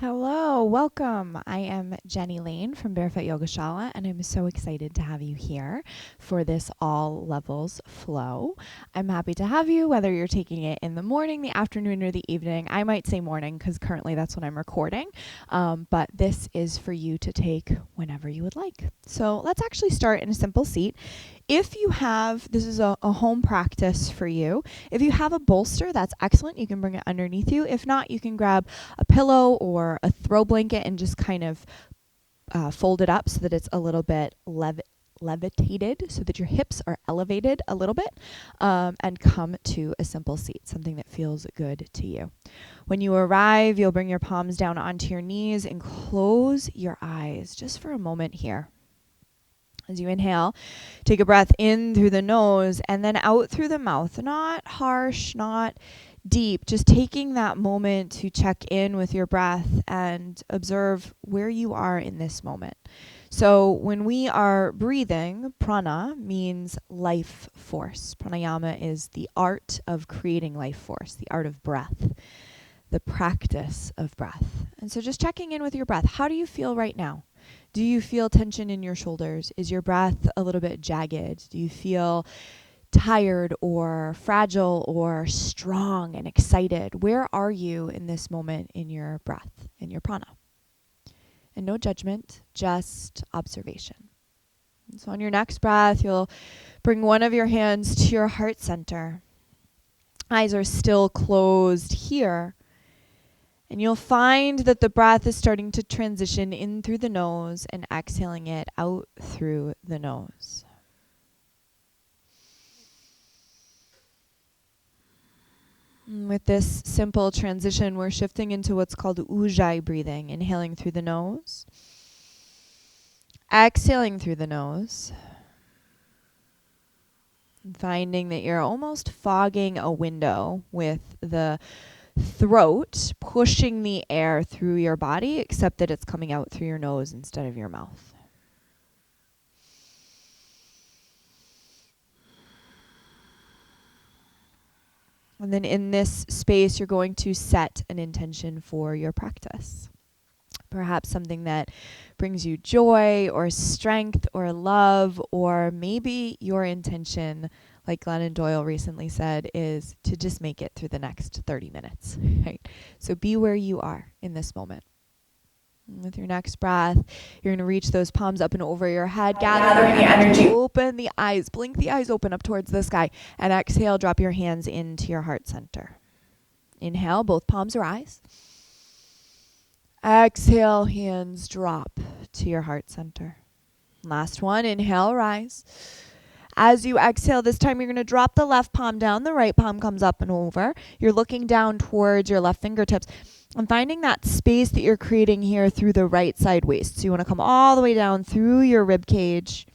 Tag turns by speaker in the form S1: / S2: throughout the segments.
S1: Hello, welcome. I am Jenny Lane from Barefoot Yogashala, and I'm so excited to have you here for this all levels flow. I'm happy to have you, whether you're taking it in the morning, the afternoon, or the evening. I might say morning because currently that's when I'm recording, but this is for you to take whenever you would like. So let's actually start in a simple seat. If you have, this is a home practice for you. If you have a bolster, that's excellent. You can bring it underneath you. If not, you can grab a pillow or a throw blanket and just kind of fold it up so that it's a little bit levitated, so that your hips are elevated a little bit, and come to a simple seat, something that feels good to you. When you arrive, you'll bring your palms down onto your knees and close your eyes just for a moment here. As you inhale, take a breath in through the nose and then out through the mouth. Not harsh, not deep, just taking that moment to check in with your breath and observe where you are in this moment. So when we are breathing, prana means life force. Pranayama is the art of creating life force, the art of breath, the practice of breath. And so just checking in with your breath. How do you feel right now? Do you feel tension in your shoulders? Is your breath a little bit jagged? Do you feel tired or fragile or strong and excited? Where are you in this moment in your breath, in your prana? And no judgment, just observation. And so on your next breath, you'll bring one of your hands to your heart center. Eyes are still closed here. And you'll find that the breath is starting to transition in through the nose and exhaling it out through the nose. And with this simple transition, we're shifting into what's called Ujjayi breathing, inhaling through the nose, exhaling through the nose, and finding that you're almost fogging a window with the throat pushing the air through your body, except that it's coming out through your nose instead of your mouth. And then in this space, you're going to set an intention for your practice. Perhaps something that brings you joy or strength or love, or maybe your intention, like Glennon Doyle recently said, is to just make it through the next 30 minutes. Right? So be where you are in this moment. And with your next breath, you're going to reach those palms up and over your head, gathering the energy. Open the eyes, blink the eyes open up towards the sky, and exhale, drop your hands into your heart center. Inhale, both palms rise. Exhale, hands drop to your heart center. Last one, inhale, rise. As you exhale, this time you're going to drop the left palm down, the right palm comes up and over. You're looking down towards your left fingertips and finding that space that you're creating here through the right side waist. So you want to come all the way down through your rib cage.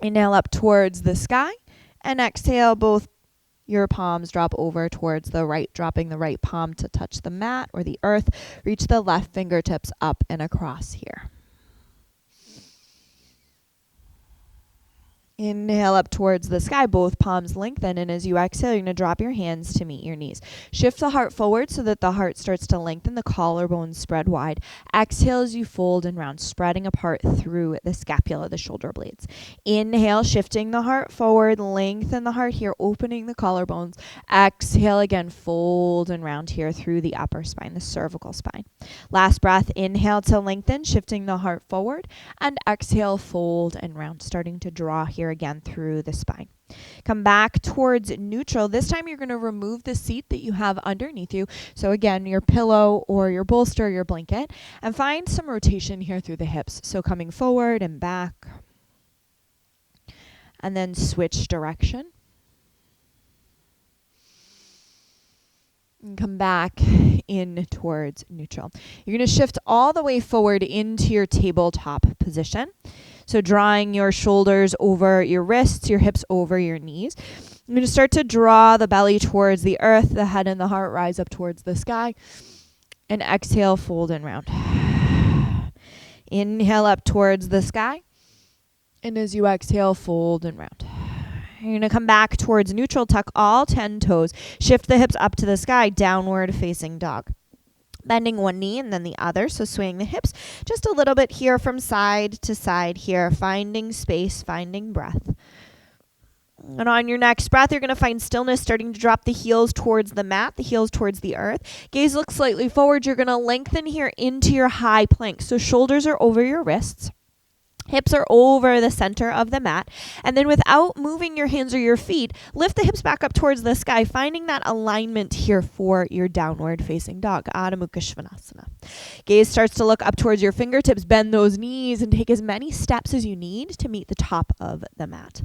S1: Inhale up towards the sky and exhale, both your palms drop over towards the right, dropping the right palm to touch the mat or the earth. Reach the left fingertips up and across here. Inhale up towards the sky, both palms lengthen, and as you exhale, you're going to drop your hands to meet your knees. Shift the heart forward so that the heart starts to lengthen, the collarbones spread wide. Exhale as you fold and round, spreading apart through the scapula, the shoulder blades. Inhale, shifting the heart forward, lengthen the heart here, opening the collarbones. Exhale again, fold and round here through the upper spine, the cervical spine. Last breath, inhale to lengthen, shifting the heart forward, and exhale, fold and round, starting to draw here again through the spine. Come back towards neutral. This time you're going to remove the seat that you have underneath you. So again, your pillow or your bolster, your blanket, and find some rotation here through the hips. So coming forward and back, and then switch direction. And come back in towards neutral. You're going to shift all the way forward into your tabletop position. So drawing your shoulders over your wrists, your hips over your knees. I'm going to start to draw the belly towards the earth, the head and the heart rise up towards the sky. And exhale, fold and round. Inhale up towards the sky. And as you exhale, fold and round. You're going to come back towards neutral, tuck all 10 toes. Shift the hips up to the sky, downward facing dog. Bending one knee and then the other, so swaying the hips just a little bit here from side to side here, finding space, finding breath. And on your next breath, you're going to find stillness, starting to drop the heels towards the mat, the heels towards the earth. Gaze looks slightly forward. You're going to lengthen here into your high plank. So shoulders are over your wrists. Hips are over the center of the mat. And then without moving your hands or your feet, lift the hips back up towards the sky, finding that alignment here for your downward facing dog, Adho Mukha Svanasana. Gaze starts to look up towards your fingertips. Bend those knees and take as many steps as you need to meet the top of the mat.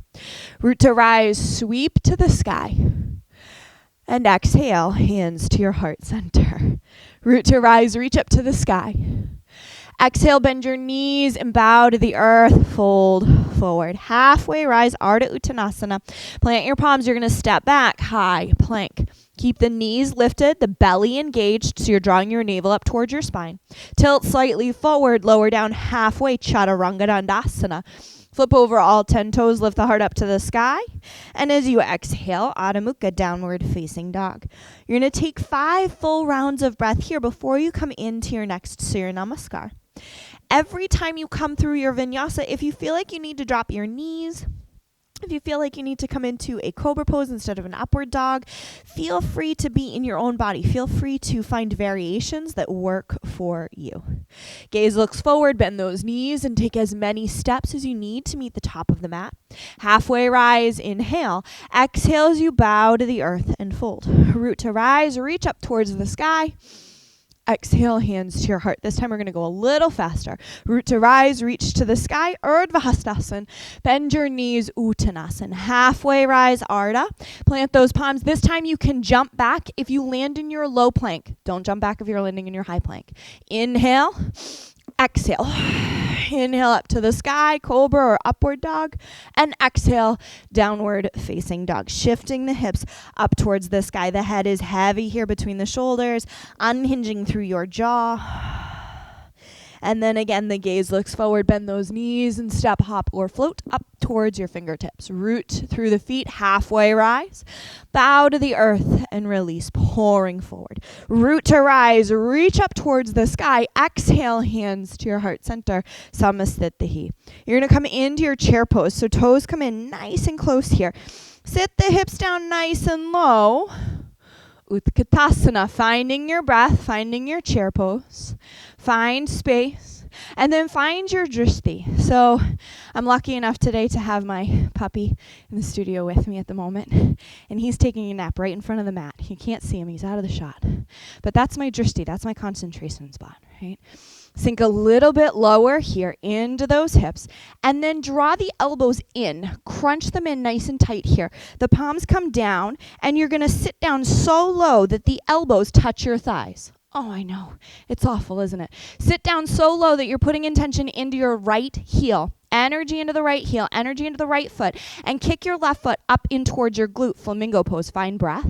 S1: Root to rise, sweep to the sky. And exhale, hands to your heart center. Root to rise, reach up to the sky. Exhale, bend your knees and bow to the earth. Fold forward. Halfway rise, Ardha Uttanasana. Plant your palms. You're going to step back, high plank. Keep the knees lifted, the belly engaged, so you're drawing your navel up towards your spine. Tilt slightly forward, lower down halfway, Chaturanga Dandasana. Flip over all 10 toes, lift the heart up to the sky. And as you exhale, Adho Mukha, downward facing dog. You're going to take 5 full rounds of breath here before you come into your next Surya Namaskar. Every time you come through your vinyasa, if you feel like you need to drop your knees, if you feel like you need to come into a cobra pose instead of an upward dog, feel free to be in your own body. Feel free to find variations that work for you. Gaze looks forward, bend those knees, and take as many steps as you need to meet the top of the mat. Halfway rise, inhale. Exhale as you bow to the earth and fold. Root to rise, reach up towards the sky. Exhale, hands to your heart. This time we're going to go a little faster. Root to rise, reach to the sky, Urdhva Hastasana. Bend your knees, Uttanasana. Halfway rise, Ardha. Plant those palms. This time you can jump back if you land in your low plank. Don't jump back if you're landing in your high plank. Inhale, exhale. Inhale up to the sky, cobra or upward dog, and exhale, downward facing dog. Shifting the hips up towards the sky. The head is heavy here between the shoulders, unhinging through your jaw. And then again, the gaze looks forward, bend those knees and step, hop, or float up towards your fingertips. Root through the feet, halfway rise. Bow to the earth and release, pouring forward. Root to rise, reach up towards the sky. Exhale, hands to your heart center, Samastitihi. You're going to come into your chair pose, so toes come in nice and close here. Sit the hips down nice and low. Utkatasana, finding your breath, finding your chair pose. Find space, and then find your drishti. So I'm lucky enough today to have my puppy in the studio with me at the moment, and he's taking a nap right in front of the mat. You can't see him, he's out of the shot. But that's my drishti, that's my concentration spot, right? Sink a little bit lower here into those hips, and then draw the elbows in. Crunch them in nice and tight here. The palms come down, and you're going to sit down so low that the elbows touch your thighs. Oh, I know. It's awful, isn't it? Sit down so low that you're putting intention into your right heel. Energy into the right heel, energy into the right foot, and kick your left foot up in towards your glute. Flamingo pose. Find breath.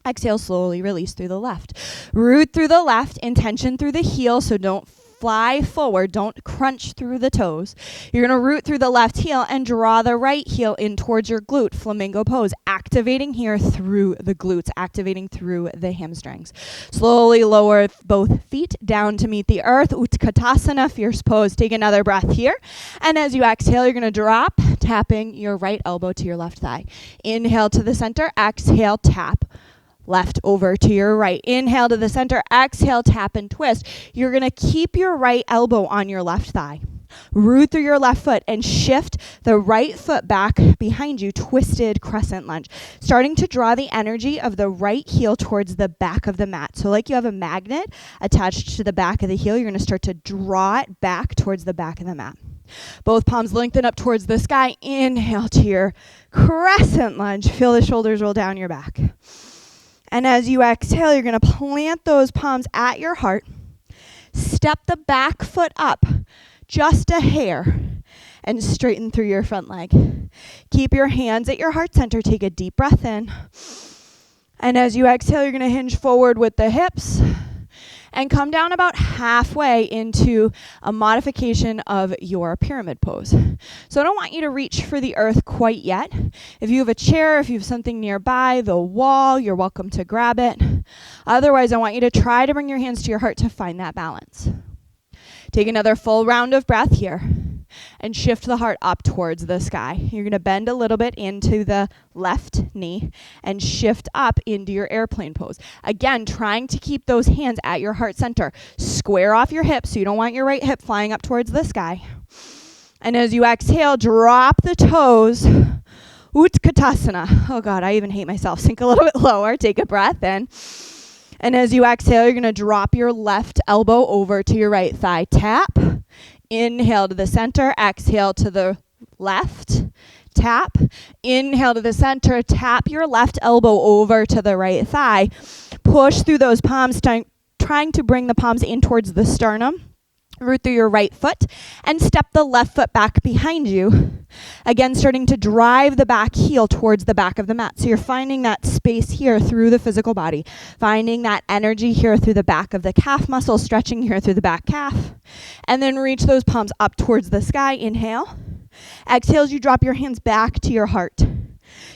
S1: Exhale, slowly release through the left. Root through the left, intention through the heel, so don't fly forward, don't crunch through the toes. You're going to root through the left heel and draw the right heel in towards your glute, flamingo pose, activating here through the glutes, activating through the hamstrings. Slowly lower both feet down to meet the earth, Utkatasana, fierce pose. Take another breath here, and as you exhale, you're going to drop, tapping your right elbow to your left thigh. Inhale to the center, exhale, tap. Left over to your right. Inhale to the center. Exhale, tap and twist. You're going to keep your right elbow on your left thigh. Root through your left foot and shift the right foot back behind you. Twisted crescent lunge. Starting to draw the energy of the right heel towards the back of the mat. So like you have a magnet attached to the back of the heel, you're going to start to draw it back towards the back of the mat. Both palms lengthen up towards the sky. Inhale to your crescent lunge. Feel the shoulders roll down your back. And as you exhale, you're going to plant those palms at your heart. Step the back foot up just a hair and straighten through your front leg. Keep your hands at your heart center. Take a deep breath in. And as you exhale, you're going to hinge forward with the hips and come down about halfway into a modification of your pyramid pose. So I don't want you to reach for the earth quite yet. If you have a chair, if you have something nearby, the wall, you're welcome to grab it. Otherwise, I want you to try to bring your hands to your heart to find that balance. Take another full round of breath here and shift the heart up towards the sky. You're going to bend a little bit into the left knee and shift up into your airplane pose. Again, trying to keep those hands at your heart center. Square off your hips, so you don't want your right hip flying up towards the sky. And as you exhale, drop the toes. Utkatasana. Oh God, I even hate myself. Sink a little bit lower. Take a breath in. And as you exhale, you're going to drop your left elbow over to your right thigh. Tap. Inhale to the center. Exhale to the left. Tap. Inhale to the center. Tap your left elbow over to the right thigh. Push through those palms, trying to bring the palms in towards the sternum. Root through your right foot and step the left foot back behind you. Again, starting to drive the back heel towards the back of the mat. So you're finding that space here through the physical body, finding that energy here through the back of the calf muscle, stretching here through the back calf. And then reach those palms up towards the sky. Inhale. Exhale as you drop your hands back to your heart.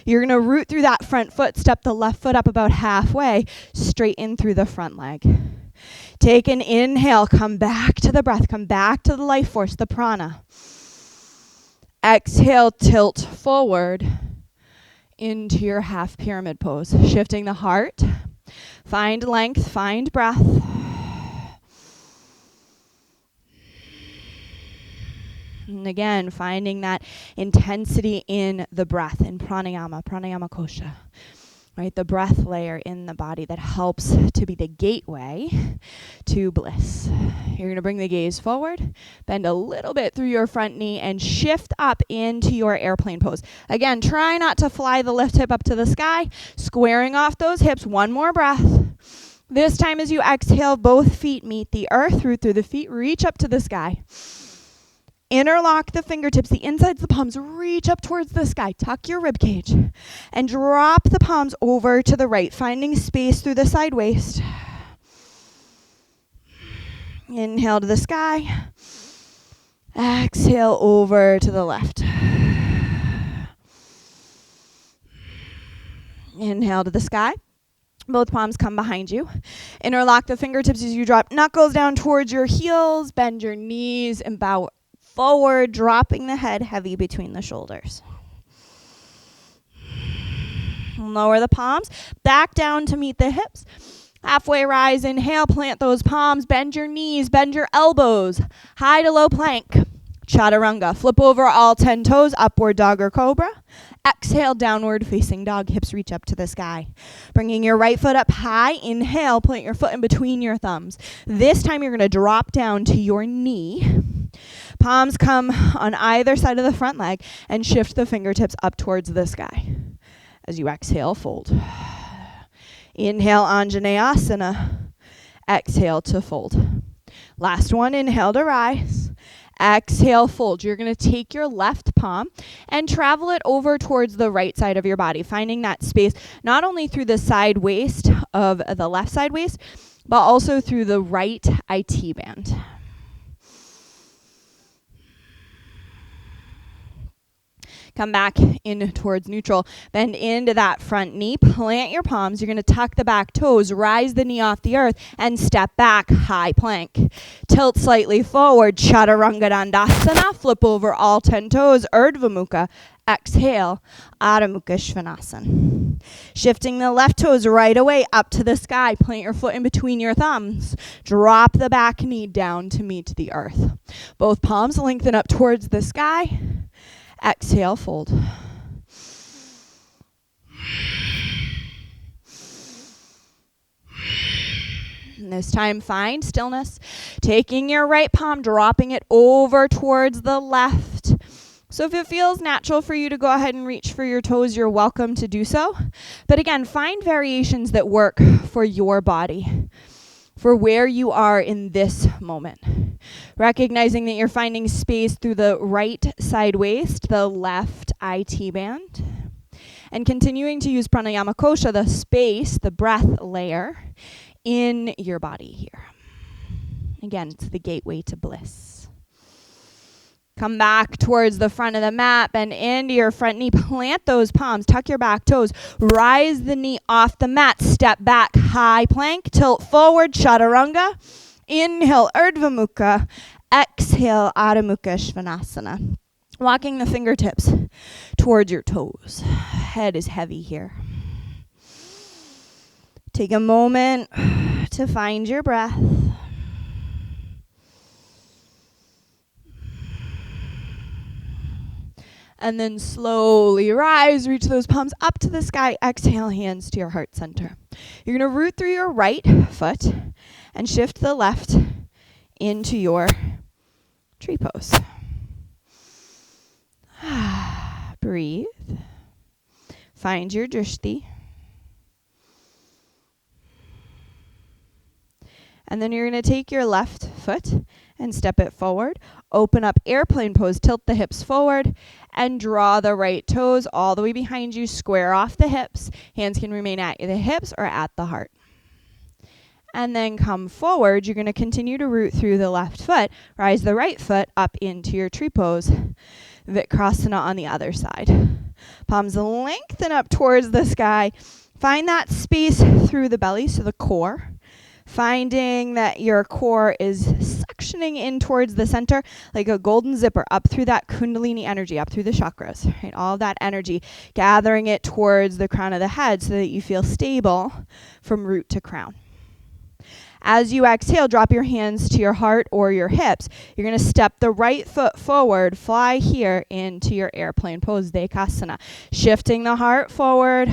S1: You're going to root through that front foot, step the left foot up about halfway, straight in through the front leg. Take an inhale, come back to the breath, come back to the life force, the prana. Exhale, tilt forward into your half pyramid pose. Shifting the heart. Find length, find breath. And again, finding that intensity in the breath, in pranayama kosha. Right, the breath layer in the body that helps to be the gateway to bliss. You're going to bring the gaze forward, bend a little bit through your front knee, and shift up into your airplane pose. Again, try not to fly the left hip up to the sky, squaring off those hips. One more breath. This time as you exhale, both feet meet the earth, root through the feet, reach up to the sky. Interlock the fingertips, the insides of the palms, reach up towards the sky, tuck your rib cage, and drop the palms over to the right, finding space through the side waist. Inhale to the sky. Exhale over to the left. Inhale to the sky. Both palms come behind you. Interlock the fingertips as you drop knuckles down towards your heels, bend your knees, and bow forward, dropping the head heavy between the shoulders. Lower the palms, back down to meet the hips. Halfway rise, inhale, plant those palms, bend your knees, bend your elbows. High to low plank. Chaturanga. Flip over all 10 toes, upward dog or cobra. Exhale, downward facing dog, hips reach up to the sky. Bringing your right foot up high, inhale, plant your foot in between your thumbs. This time you're going to drop down to your knee. Palms come on either side of the front leg and shift the fingertips up towards the sky. As you exhale, fold. Inhale, Anjaneyasana. Exhale to fold. Last one, inhale to rise. Exhale, fold. You're going to take your left palm and travel it over towards the right side of your body, finding that space not only through the side waist of the left side waist, but also through the right IT band. Come back in towards neutral. Bend into that front knee. Plant your palms. You're going to tuck the back toes. Rise the knee off the earth and step back. High plank. Tilt slightly forward. Chaturanga Dandasana. Flip over all 10 toes. Urdhva Mukha. Exhale. Adho Mukha Svanasana. Shifting the left toes right away up to the sky. Plant your foot in between your thumbs. Drop the back knee down to meet the earth. Both palms lengthen up towards the sky. Exhale, fold. And this time, find stillness. Taking your right palm, dropping it over towards the left. So if it feels natural for you to go ahead and reach for your toes, you're welcome to do so. But again, find variations that work for your body, for where you are in this moment. Recognizing that you're finding space through the right side waist, the left IT band, and continuing to use pranayama kosha, the space, the breath layer in your body here. Again, it's the gateway to bliss. Come back towards the front of the mat, bend into your front knee, plant those palms, tuck your back toes, rise the knee off the mat, step back, high plank, tilt forward, chaturanga. Inhale, Urdhva Mukha. Exhale, Adho Mukha Svanasana. Walking the fingertips towards your toes. Head is heavy here. Take a moment to find your breath. And then slowly rise, reach those palms up to the sky. Exhale, hands to your heart center. You're going to root through your right foot and shift the left into your tree pose. Breathe. Find your drishti. And then you're going to take your left foot and step it forward. Open up airplane pose, tilt the hips forward, and draw the right toes all the way behind you. Square off the hips. Hands can remain at the hips or at the heart. And then come forward. You're going to continue to root through the left foot. Rise the right foot up into your tree pose. Vikrasana on the other side. Palms lengthen up towards the sky. Find that space through the belly, so the core. Finding that your core is suctioning in towards the center like a golden zipper up through that kundalini energy, up through the chakras, right? All that energy, gathering it towards the crown of the head so that you feel stable from root to crown. As you exhale, drop your hands to your heart or your hips. You're going to step the right foot forward, fly here into your airplane pose, Dekasana. Shifting the heart forward,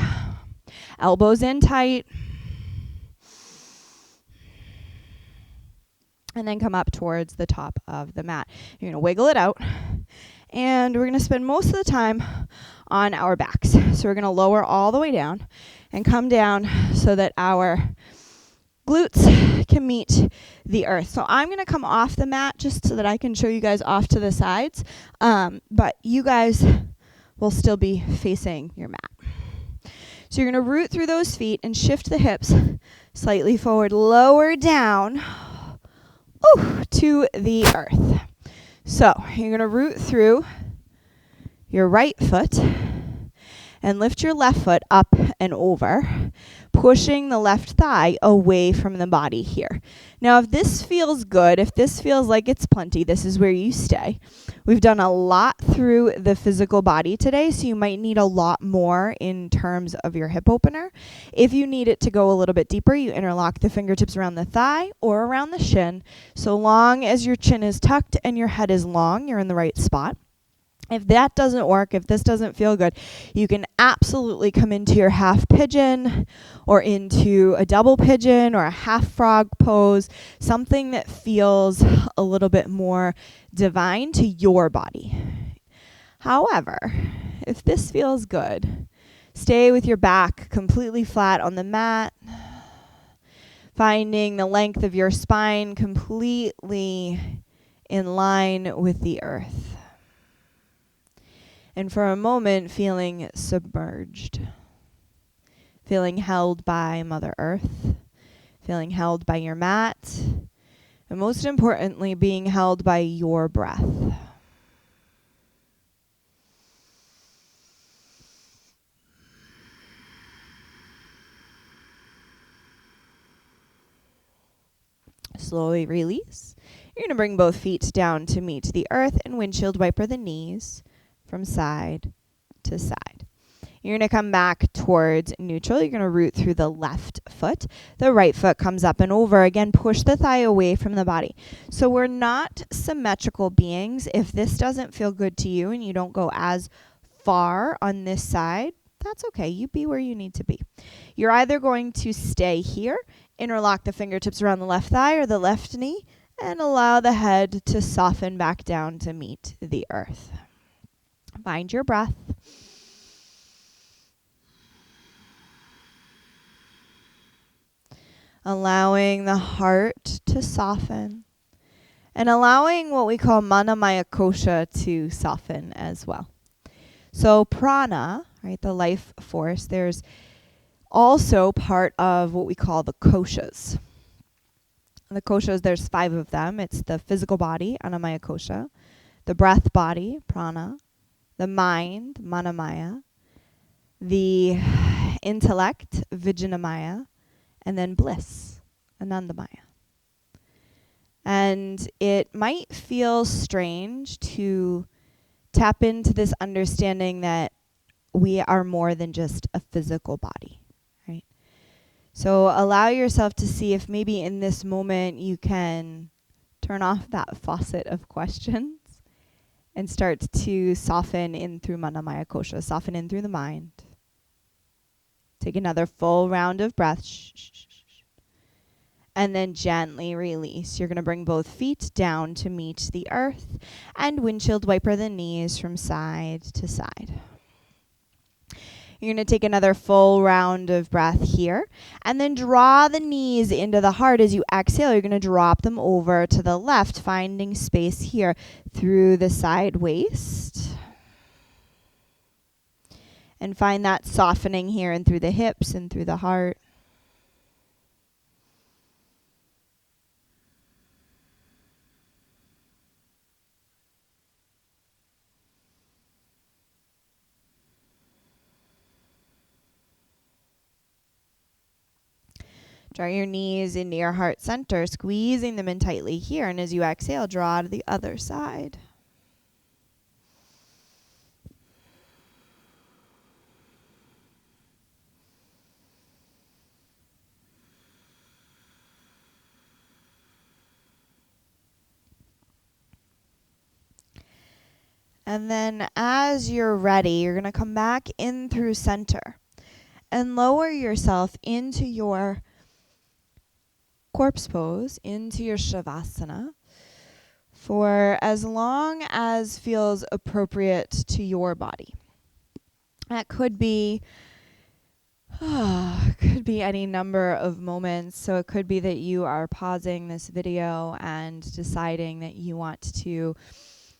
S1: elbows in tight. And then come up towards the top of the mat. You're going to wiggle it out. And we're going to spend most of the time on our backs. So we're going to lower all the way down and come down so that our glutes can meet the earth. So I'm going to come off the mat just so that I can show you guys off to the sides. But you guys will still be facing your mat. So you're going to root through those feet and shift the hips slightly forward, lower down. To the earth. So you're going to root through your right foot and lift your left foot up and over, pushing the left thigh away from the body here. Now, if this feels good, if this feels like it's plenty, this is where you stay. We've done a lot through the physical body today, so you might need a lot more in terms of your hip opener. If you need it to go a little bit deeper, you interlock the fingertips around the thigh or around the shin. So long as your chin is tucked and your head is long, you're in the right spot. If that doesn't work, if this doesn't feel good, you can absolutely come into your half pigeon or into a double pigeon or a half frog pose, something that feels a little bit more divine to your body. However, if this feels good, stay with your back completely flat on the mat, finding the length of your spine completely in line with the earth. And for a moment, feeling submerged, feeling held by Mother Earth, feeling held by your mat, and most importantly, being held by your breath. Slowly release. You're going to bring both feet down to meet the earth and windshield wiper the knees from side to side. You're going to come back towards neutral. You're going to root through the left foot. The right foot comes up and over. Again, push the thigh away from the body. So we're not symmetrical beings. If this doesn't feel good to you and you don't go as far on this side, that's okay. You be where you need to be. You're either going to stay here, interlock the fingertips around the left thigh or the left knee, and allow the head to soften back down to meet the earth. Find your breath. Allowing the heart to soften and allowing what we call mana maya kosha to soften as well. So prana, right, the life force, there's also part of what we call the koshas. The koshas, there's 5 of them. It's the physical body, annamaya kosha, the breath body, prana, the mind, manamaya, the intellect, vijnanamaya, and then bliss, anandamaya. And it might feel strange to tap into this understanding that we are more than just a physical body, right? So allow yourself to see if maybe in this moment you can turn off that faucet of questions and start to soften in through Manamaya Kosha, soften in through the mind. Take another full round of breath. Shh, shh, shh, shh. And then gently release. You're going to bring both feet down to meet the earth and windshield wiper the knees from side to side. You're going to take another full round of breath here and then draw the knees into the heart as you exhale. You're going to drop them over to the left, finding space here through the side waist. And find that softening here and through the hips and through the heart. Draw your knees into your heart center, squeezing them in tightly here. And as you exhale, draw to the other side. And then as you're ready, you're going to come back in through center and lower yourself into your corpse pose, into your Shavasana, for as long as feels appropriate to your body. That could be any number of moments. So it could be that you are pausing this video and deciding that you want to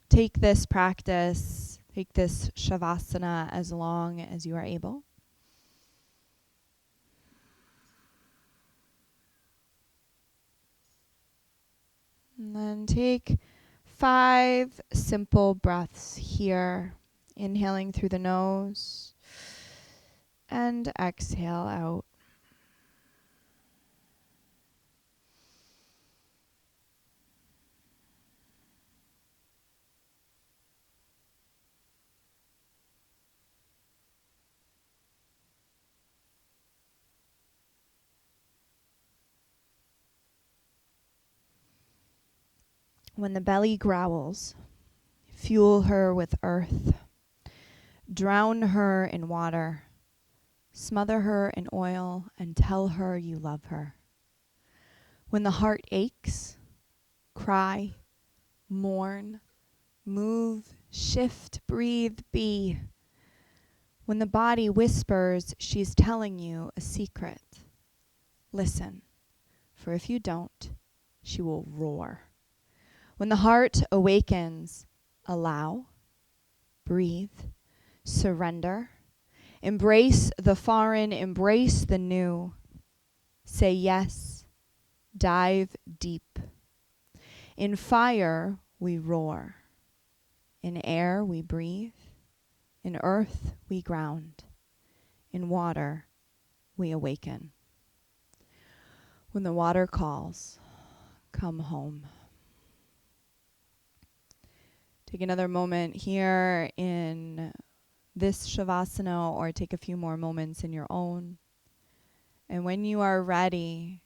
S1: take this practice, take this Shavasana as long as you are able. And then take 5 simple breaths here, inhaling through the nose and exhale out. When the belly growls, fuel her with earth, drown her in water, smother her in oil, and tell her you love her. When the heart aches, cry, mourn, move, shift, breathe, be. When the body whispers, she's telling you a secret. Listen, for if you don't, she will roar. When the heart awakens, allow, breathe, surrender, embrace the foreign, embrace the new. Say yes, dive deep. In fire, we roar. In air, we breathe. In earth, we ground. In water, we awaken. When the water calls, come home. Take another moment here in this Shavasana, or take a few more moments in your own. And when you are ready,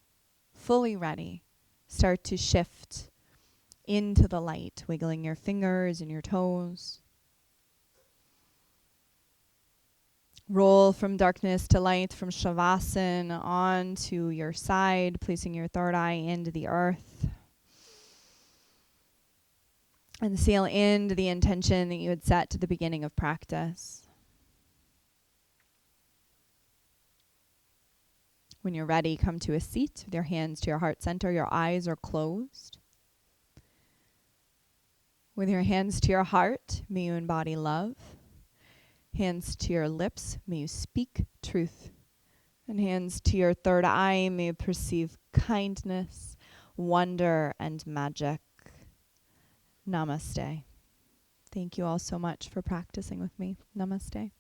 S1: fully ready, start to shift into the light, wiggling your fingers and your toes. Roll from darkness to light, from Shavasana onto your side, placing your third eye into the earth. And seal into the intention that you had set to the beginning of practice. When you're ready, come to a seat with your hands to your heart center. Your eyes are closed. With your hands to your heart, may you embody love. Hands to your lips, may you speak truth. And hands to your third eye, may you perceive kindness, wonder, and magic. Namaste. Thank you all so much for practicing with me. Namaste.